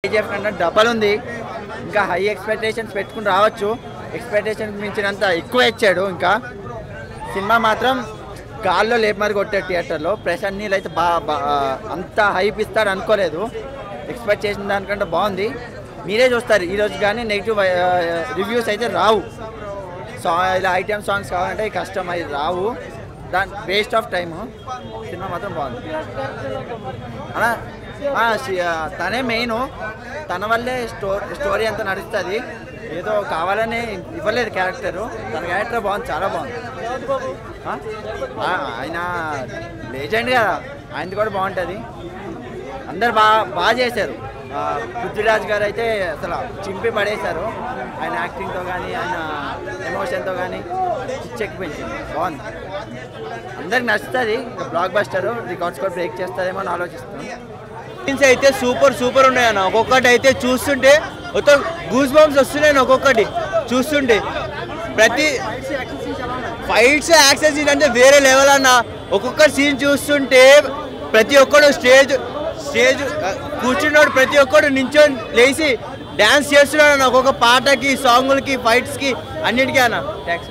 KGF కంటే double ఉంది. ఇంకా హై ఎక్స్పెక్టేషన్స్ పెట్టుకుని రావచ్చు. ఎక్స్పెక్టేషన్ మించినంత ఎక్కువ ఇచ్చాడు. ఇంకా సినిమా మాత్రం గాల్లో లేపమరి కొట్టాడు థియేటర్లో. ప్రశాంత్ నీల్ అయితే అంత హైప్ ఇస్తాడు అనుకోలేదు. ఎక్స్పెక్ట్ చేసిన దానికంటే బాగుంది. మీరే చూస్తారు ఈరోజు కానీ నెగిటివ్ రివ్యూస్ అయితే రావు. ఇలా ఐటమ్ సాంగ్స్ కావాలంటే కష్టం, అవి రావు. దాని వేస్ట్ ఆఫ్ టైము. సినిమా మాత్రం బాగుంది. అలా తనే మెయిన్, తన వల్లే స్టోరీ అంతా నడుస్తుంది. ఏదో కావాలని ఇవ్వలేదు క్యారెక్టరు. తన క్యారెక్టర్ బాగుంది, చాలా బాగుంది. ఆయన లెజెండ్ కదా, ఆయనది కూడా బాగుంటుంది. అందరు బాగా చేశారు. పృథ్వీరాజ్ గారు అయితే అసలు చింపి పడేశారు. ఆయన యాక్టింగ్తో కానీ ఆయన ఎమోషన్తో కానీ చిచ్చెక్కిపోయింది. బాగుంది, అందరికి నచ్చుతుంది. బ్లాక్ బస్టర్ రికార్డ్స్ కూడా బ్రేక్ చేస్తారేమో అని ఆలోచిస్తున్నాం. సీన్స్ అయితే సూపర్ ఉన్నాయి అన్న. ఒక్కొక్కటి అయితే చూస్తుంటే మొత్తం గూస్ బంప్స్ వస్తున్నాయి. ఒక్కొక్కటి చూస్తుంటే ప్రతి ఫైట్స్ యాక్షన్ సీన్ అంటే వేరే లెవెల్ అన్న. ఒక్కొక్క సీన్ చూస్తుంటే ప్రతి ఒక్కడు స్టేజ్ కూర్చున్నాడు, ప్రతి ఒక్కడు నించొని లేచి డ్యాన్స్ చేస్తున్నాడు అన్న. ఒక్కొక్క పాటకి, సాంగులకి, ఫైట్స్కి, అన్నిటికీ అన్న. థ్యాంక్స్.